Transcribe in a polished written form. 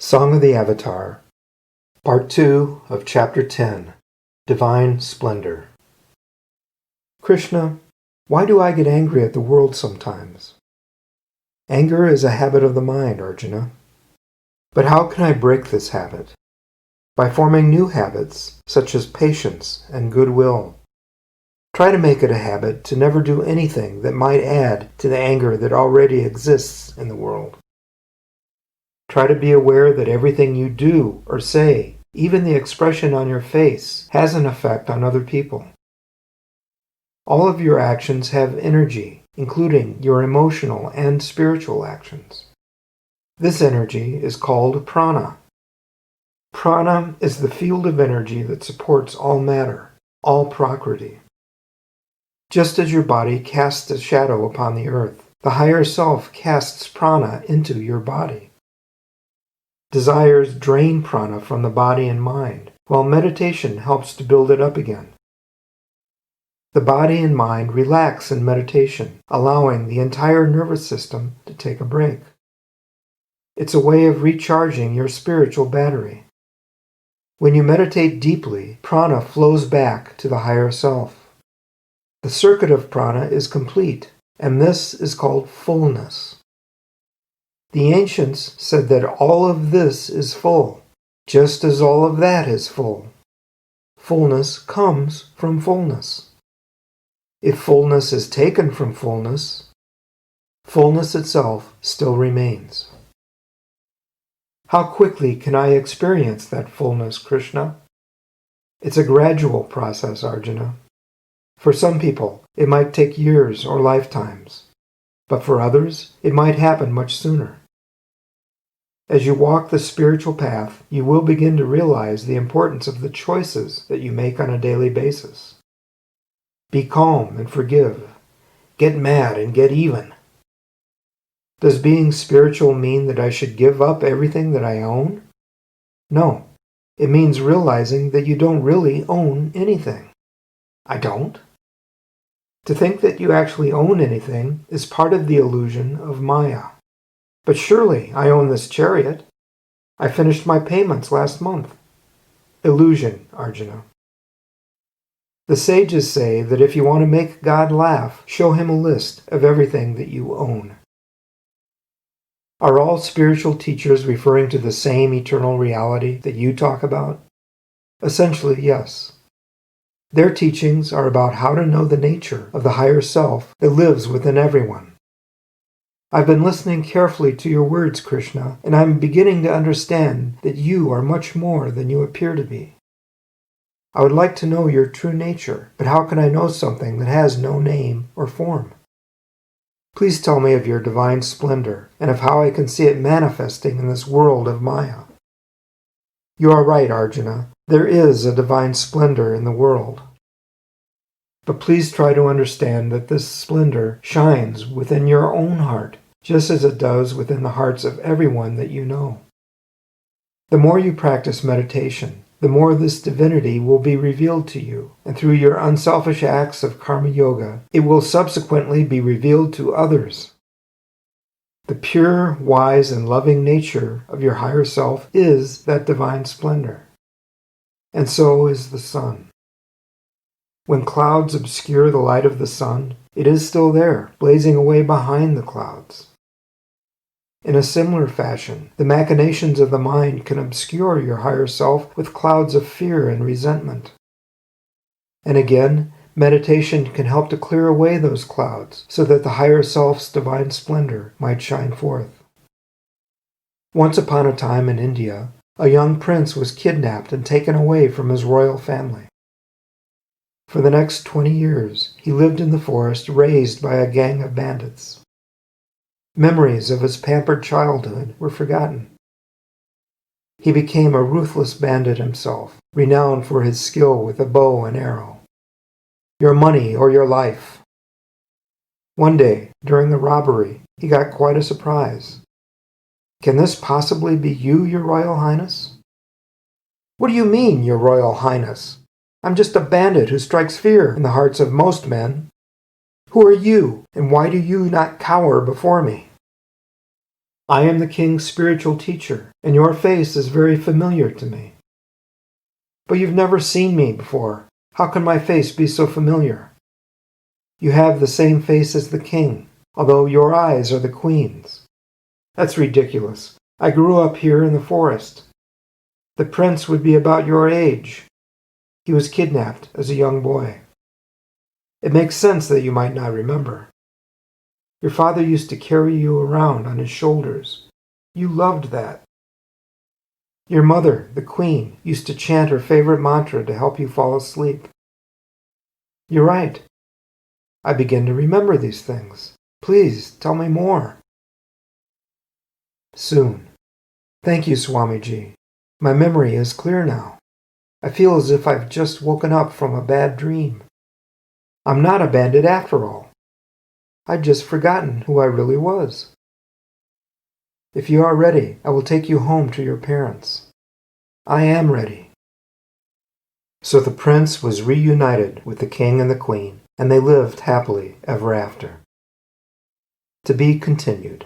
Song of the Avatar, Part 2 of Chapter 10, Divine Splendor. Krishna, why do I get angry at the world sometimes? Anger is a habit of the mind, Arjuna. But how can I break this habit? By forming new habits, such as patience and goodwill. Try to make it a habit to never do anything that might add to the anger that already exists in the world. Try to be aware that everything you do or say, even the expression on your face, has an effect on other people. All of your actions have energy, including your emotional and spiritual actions. This energy is called prana. Prana is the field of energy that supports all matter, all prakriti. Just as your body casts a shadow upon the earth, the higher self casts prana into your body. Desires drain prana from the body and mind, while meditation helps to build it up again. The body and mind relax in meditation, allowing the entire nervous system to take a break. It's a way of recharging your spiritual battery. When you meditate deeply, prana flows back to the higher self. The circuit of prana is complete, and this is called fullness. The ancients said that all of this is full, just as all of that is full. Fullness comes from fullness. If fullness is taken from fullness, fullness itself still remains. How quickly can I experience that fullness, Krishna? It's a gradual process, Arjuna. For some people, it might take years or lifetimes, but for others, it might happen much sooner. As you walk the spiritual path, you will begin to realize the importance of the choices that you make on a daily basis. Be calm and forgive. Get mad and get even. Does being spiritual mean that I should give up everything that I own? No. It means realizing that you don't really own anything. I don't? To think that you actually own anything is part of the illusion of Maya. But surely I own this chariot. I finished my payments last month. Illusion, Arjuna. The sages say that if you want to make God laugh, show him a list of everything that you own. Are all spiritual teachers referring to the same eternal reality that you talk about? Essentially, yes. Their teachings are about how to know the nature of the higher self that lives within everyone. I've been listening carefully to your words, Krishna, and I'm beginning to understand that you are much more than you appear to be. I would like to know your true nature, but how can I know something that has no name or form? Please tell me of your divine splendor and of how I can see it manifesting in this world of Maya. You are right, Arjuna. There is a divine splendor in the world. But please try to understand that this splendor shines within your own heart, just as it does within the hearts of everyone that you know. The more you practice meditation, the more this divinity will be revealed to you, and through your unselfish acts of karma yoga, it will subsequently be revealed to others. The pure, wise, and loving nature of your higher self is that divine splendor. And so is the sun. When clouds obscure the light of the sun, it is still there, blazing away behind the clouds. In a similar fashion, the machinations of the mind can obscure your higher self with clouds of fear and resentment. And again, meditation can help to clear away those clouds so that the higher self's divine splendor might shine forth. Once upon a time in India, a young prince was kidnapped and taken away from his royal family. For the next 20 years, he lived in the forest raised by a gang of bandits. Memories of his pampered childhood were forgotten. He became a ruthless bandit himself, renowned for his skill with a bow and arrow. Your money or your life. One day, during the robbery, he got quite a surprise. Can this possibly be you, Your Royal Highness? What do you mean, Your Royal Highness? I'm just a bandit who strikes fear in the hearts of most men. Who are you, and why do you not cower before me? I am the king's spiritual teacher, and your face is very familiar to me. But you've never seen me before. How can my face be so familiar? You have the same face as the king, although your eyes are the queen's. That's ridiculous. I grew up here in the forest. The prince would be about your age. He was kidnapped as a young boy. It makes sense that you might not remember. Your father used to carry you around on his shoulders. You loved that. Your mother, the queen, used to chant her favorite mantra to help you fall asleep. You're right. I begin to remember these things. Please, tell me more. Soon. Thank you, Swamiji. My memory is clear now. I feel as if I've just woken up from a bad dream. I'm not a bandit after all. I'd just forgotten who I really was. If you are ready, I will take you home to your parents. I am ready. So the prince was reunited with the king and the queen, and they lived happily ever after. To be continued.